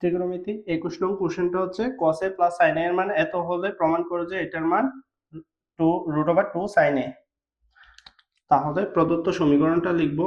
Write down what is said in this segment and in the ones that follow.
ত্রিকোণমিতি 21 নং কোশ্চেনটা হচ্ছে cos a plus sin a এর মান এত হলে প্রমাণ করো যে এটার মান 2 sin a। তাহলে প্রদত্ত সমীকরণটা লিখব।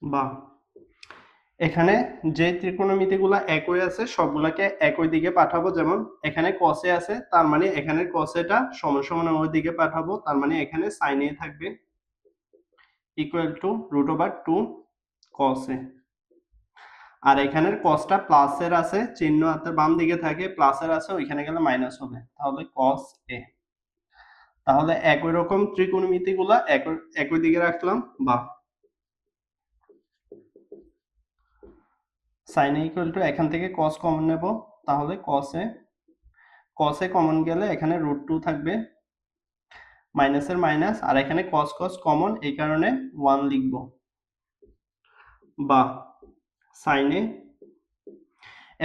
বা এখানে যে ত্রিকোণমিতিগুলো একই আছে সবগুলাকে একই দিকে পাঠাবো। যেমন এখানে cos a আছে, তার মানে এখানে cos a টা সমান সমান ওই দিকে পাঠাবো, তার মানে এখানে sin a থাকবে ইকুয়াল টু √2 cos a। আর এখানের cos টা প্লাস এর আছে, চিহ্ন হাতের বাম দিকে থাকে, প্লাস এর আছে, ওইখানে গেলে মাইনাস হবে, তাহলে cos a। তাহলে একই রকম ত্রিকোণমিতিগুলা একই দিকে রাখলাম। বা sin a ইকুয়াল টু এখান থেকে cos কমন নেব, তাহলে cos a কমন গেলে এখানে √2 থাকবে, মাইনাসের মাইনাস, আর এখানে cos কমন, এই কারণে 1 লিখব। বা sin a,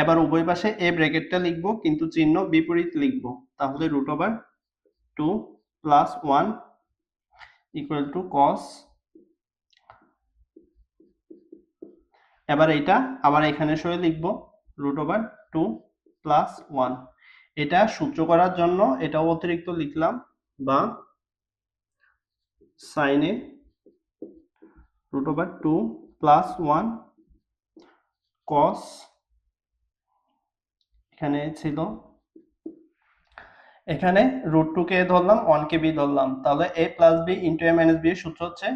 এবার উভয় পাশে a ব্র্যাকেটটা লিখব কিন্তু চিহ্ন বিপরীত লিখব, তাহলে √2 প্লাস 1 ইকুয়াল টু cos। এবার এটা আবার এখানে সয়ে লিখব √2 প্লাস 1। এটা সূত্র করার জন্য এটাও অতিরিক্ত লিখলাম। বা sin a √2 প্লাস 1 cos, এখানে ছিল, এখানে √2 কে ধরলাম, 1 কে b ধরলাম, তাহলে a plus b into a minus b এর সূত্র হচ্ছে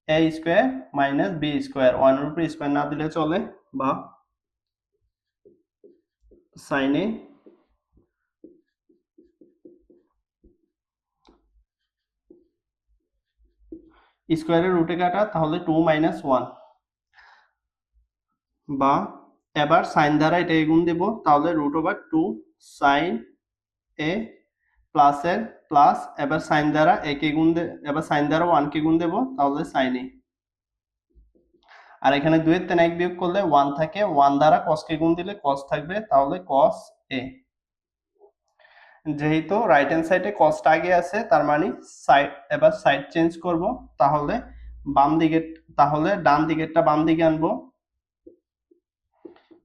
a square minus b square, 1 এর উপর স্কয়ার না দিলে চলে। বা sin a স্কয়ারের রুটে কাটা, তাহলে 2 মাইনাস 1। বা এবার সাইন দ্বারা এটা গুণ দেব, তাহলে √2 sin a প্লাস এর প্লাস, এবার সাইন দ্বারা a কে গুণ এবার সাইন দ্বারা 1 কে গুণ দেব, তাহলে sin a। আর এখানে 2 এর 3 1 বিয়োগ করলে 1 থাকে, 1 দ্বারা cos কে গুণ দিলে cos থাকবে, তাহলে cos a। যেহেতু রাইট হ্যান্ড সাইডে cosটা আগে আছে, তার মানে সাইড, এবার সাইড চেঞ্জ করব, তাহলে বাম দিকে, তাহলে ডান দিকেরটা বাম দিকে আনবো,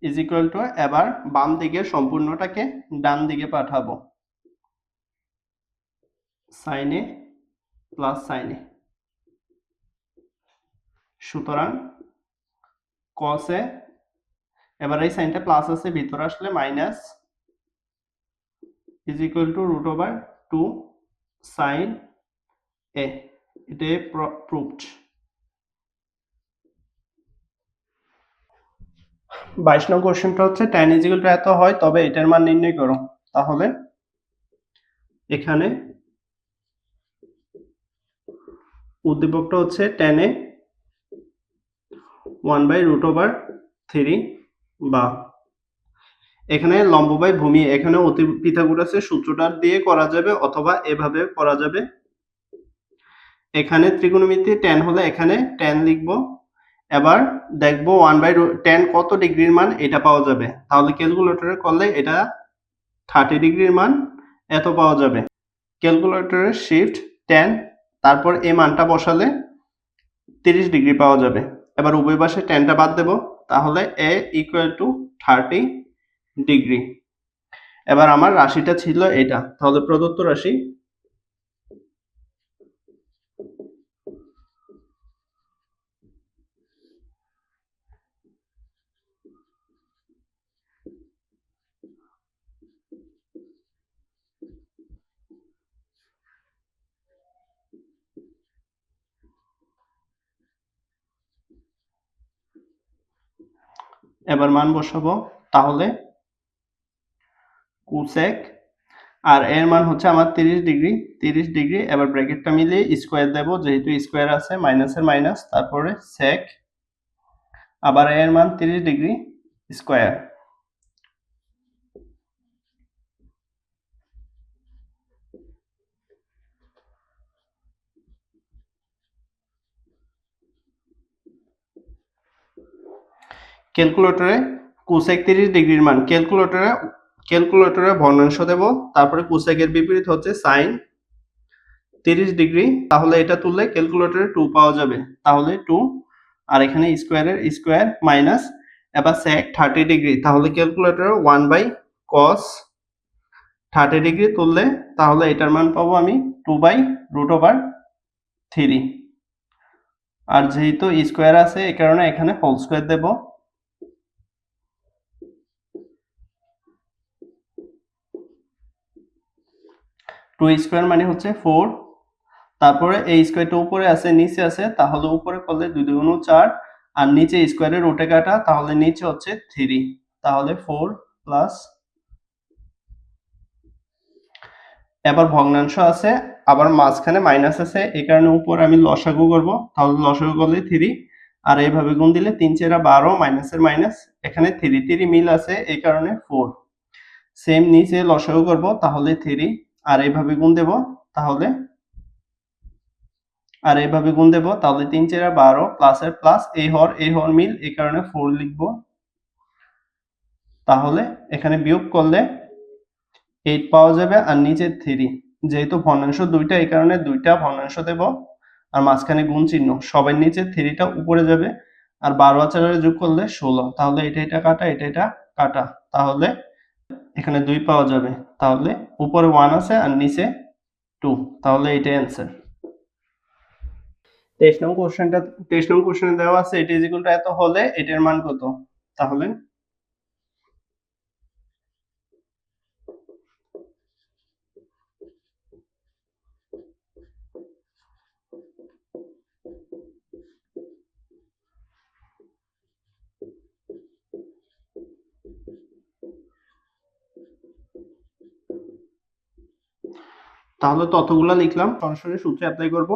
ইজ ইকুয়াল টু, এবার বাম দিকের সম্পূর্ণটাকে ডান দিকে পাঠাবো, sin a plus sin a। সুতরাং cos a, এবার এই সাইনটা প্লাস আছে, ভিতরে আসলে minus, is equal two √2 sin a। এটা প্রুভড। 22 নং কোশ্চেনটা হচ্ছে tan ইজ ইকুয়াল টু এত হয় তবে এটার মান নির্ণয় করো। তাহলে এখানে উদ্দীপকটা হচ্ছে tan a 1/√3। বা এখানে লম্ব বাই ভূমি, এখানে অতি পিথাগোরাসের সূত্রটা দিয়ে করা যাবে অথবা এভাবে করা যাবে। এখানে ত্রিকোণমিতি tan হলে এখানে tan লিখব। এবার দেখব 1/tan কত ডিগ্রির মান এটা পাওয়া যাবে, তাহলে ক্যালকুলেটরে করলে এটা 30 ডিগ্রির মান এত পাওয়া যাবে। ক্যালকুলেটরে শিফট 10, তারপর এই মানটা বসালে 30 ডিগ্রি পাওয়া যাবে। এবার উভয় পাশে tanটা বাদ দেব, তাহলে a ইকুয়াল টু 30 ডিগ্রি। এবার আমার রাশিটা ছিল এটা, তাহলে প্রদত্ত রাশি এবার মান বসাবো, তাহলে কোসেক, আর এর মান হচ্ছে আমার 30 ডিগ্রি। এবার ব্র্যাকেটটা মিলিয়ে স্কোয়ার দেব, যেহেতু স্কোয়ার আছে, মাইনাসের মাইনাস, তারপরে সেক, আবার এর মান 30 ডিগ্রি স্কোয়ার। ক্যালকুলেটরে কোসেক 30 ডিগ্রির মান ক্যালকুলেটরে ভগ্নাংশ দেব, তারপরে কোসেকের বিপরীত হচ্ছে সাইন 30 ডিগ্রি, তাহলে এটা তুললে ক্যালকুলেটরে 2 পাওয়া যাবে, তাহলে 2 আর এখানে স্কোয়ারের স্কোয়ার মাইনাস এবার sec 30 ডিগ্রি, তাহলে ক্যালকুলেটরে 1/cos 30 ডিগ্রি তুললে তাহলে এটার মান পাবো আমি 2/√3। আর যেহেতু স্কোয়ার আছে এই কারণে এখানে হোল স্কোয়ার দেব। 2 স্কোয়ার মানে হচ্ছে 4, তারপরে এই স্কোয়ারটা উপরে আছে নিচে আছে, তাহলে উপরে করলে 2 × 2 = 4, আর নিচে স্কোয়ারের রুটে কাটা, তাহলে নিচে হচ্ছে 3, তাহলে 4 প্লাস এবার ভগ্নাংশ আছে আবার মাঝখানে মাইনাস আছে, এই কারণে উপরে আমি লসাগু করব, তাহলে লসাগু করলে 3, আর এইভাবে গুণ দিলে 3 × 4 = 12, মাইনাসের মাইনাস, এখানে 3 মিল আছে এই কারণে 4, সেম নিচে লসাগু করব তাহলে 3, আর এইভাবে গুণ দেব তাহলে 3 × 4 = 12, প্লাসের প্লাস এই হর মিল এই কারণে 4 লিখব, তাহলে এখানে বিয়োগ করলে 8 পাওয়া যাবে আর নিচে 3, যেহেতু ভগ্নাংশ দুইটা এই কারণে দুইটা ভগ্নাংশ দেব, আর মাঝখানে গুণ চিহ্ন, সবার নিচে 3টা উপরে যাবে, আর 12 আর 4 যোগ করলে 16, তাহলে এটা কাটা এটা কাটা, তাহলে এখানে 2 পাওয়া যাবে, তাহলে উপরে 1 আছে আর নিচে 2, তাহলে এটাই অ্যান্সার। 23 নং কোশ্চেনে দেওয়া আছে এটা ইজ ইকুয়াল টু এত হলে এটার মান কত, তাহলে তথ্যগুলো লিখলাম, সরাসরি সূত্রে অ্যাপ্লাই করব।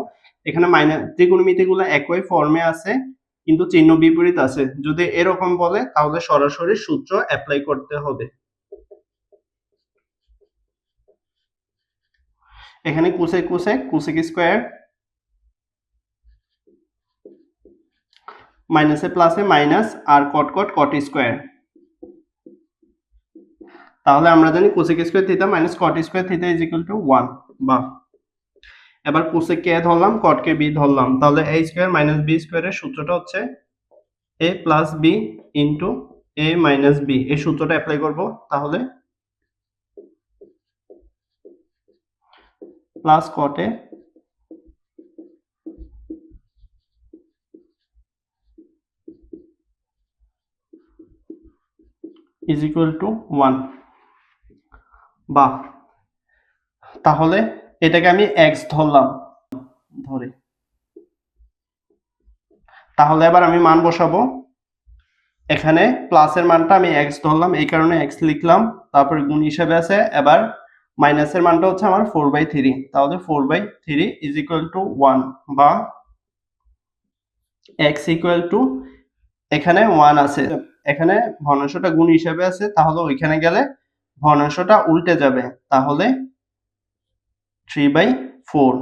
এখানে মাইনাস ত্রিকোণমিতিগুলো একই ফর্মে আছে কিন্তু চিহ্ন বিপরীত আছে, যদি এরকম বলে তাহলে সরাসরি সূত্র অ্যাপ্লাই করতে হবে। এখানে কোসেক স্কয়ার, মাইনাসে প্লাসে মাইনাস, আর কট স্কয়ার, তাহলে আমরা জানি cosec square theta minus caught square theta is equal two 1, বা এবার কোসেক কে ধরলাম কট কে বি ধরলাম, তাহলে a স্কয়ার মাইনাস b স্কয়ারের সূত্রটা হচ্ছে a plus b into a minus b, এই সূত্রটা অ্যাপ্লাই করব, তাহলে plus cot a is equal two 1, বা তাহলে এটাকে আমি x ধরলাম ধরে, তাহলে এবার আমি মান বসাবো, এখানে প্লাসের মানটা আমি x ধরলাম এই কারণে x লিখলাম, তারপর গুণ হিসাবে আছে, এবার মাইনাসের মানটা হচ্ছে আমার 4/3, তাহলে 4/3 ইজ ইকুয়াল টু 1, বা x ইকুয়াল টু এখানে 1 আছে, এখানে ভগ্নাংশটা গুণ হিসাবে আছে, তাহলে ওইখানে গেলে ভগ্নাংশটা উল্টে যাবে, তাহলে 3/4,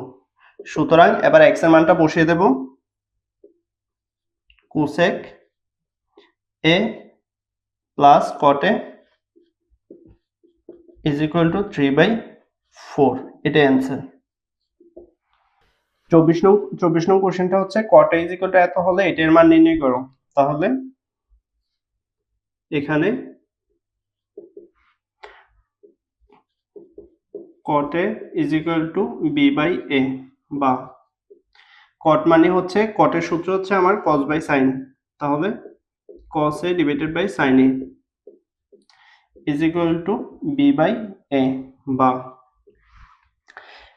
সুতরাং এবার x এর মানটা বসিয়ে দেব, cosec a plus cot a is equal to 3/4, এটাই অ্যান্সার। 24 নং কোশ্চেনটা হচ্ছে cot a is equal to এত হলে এটার মান নির্ণয় করো, তাহলে এখানে cot a is equal to b/a, বা কট মানে হচ্ছে কটের সূত্র হচ্ছে আমার cos বাই sin, তাহলে cos a divided by sin a is equal to b/a, বা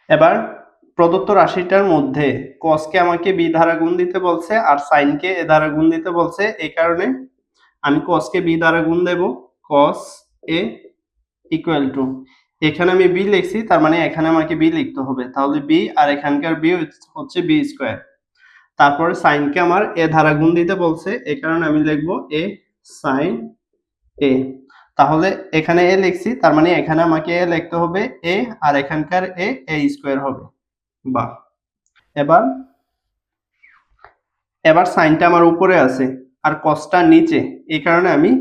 এবার প্রদত্ত রাশিটার মধ্যে cos কে আমাকে b দ্বারা গুণ দিতে বলছে আর sin কে a দ্বারা গুণ দিতে বলছে, এই কারণে আমি cos কে b দ্বারা গুণ দেব, cos a ইকুয়াল টু, এখানে আমি b লিখছি তার মানে এখানে আমাকে b লিখতে হবে, তাহলে b আর এখানকার b হচ্ছে b স্কয়ার, তারপরে sin কে আমার a দ্বারা গুণ দিতে বলছে এই কারণে আমি লিখব a sin a, তাহলে এখানে a লিখছি তার মানে এখানে আমাকে a লিখতে হবে a, আর এখানকার a স্কয়ার হবে, বা এবার সাইনটা আমার উপরে আছে আর কসটা নিচে, এই কারণে আমি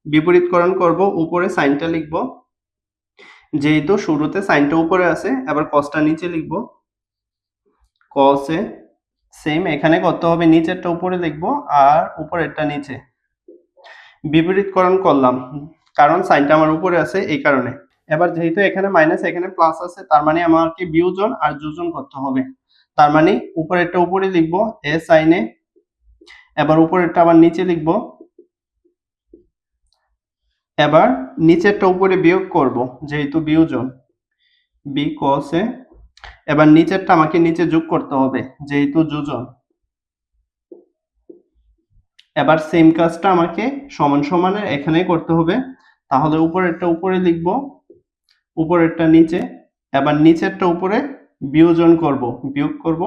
বিপরীতকরণ করব, উপরে সাইনটা লিখব। যেহেতু শুরুতে সাইনটা উপরে আছে, এবার কসটা নিচে লিখব। কসে সেম এখানে করতে হবে, নিচেরটা উপরে লিখব আর উপরেরটা নিচে। বিপরীতকরণ করলাম কারণ সাইনটা আমার উপরে আছে এই কারণে। এবার যেহেতু এখানে মাইনাস এখানে প্লাস আছে, তার মানে আমাকে বিয়োজন আর যোজন করতে হবে। তার মানে উপরেরটা উপরে লিখব এ সাইনে, এবার উপরেরটা আবার নিচে লিখব, এবার নিচেরটা উপরে বিয়োগ করব যেহেতু বিয়োজন, বি কসে, এবার নিচেরটা আমাকে নিচে যোগ করতে হবে যেহেতু যোজন। এবার সেম কাজটা আমাকে সমান সমানের এখানে করতে হবে, তাহলে উপরেরটা উপরে লিখব, উপরেরটা নিচে, এবার নিচেরটা উপরে বিয়োজন করব, বিয়োগ করব,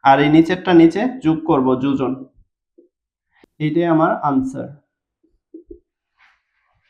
আর এই নিচেরটা নিচে যোগ করব, যোজন। এটাই আমার আনসার।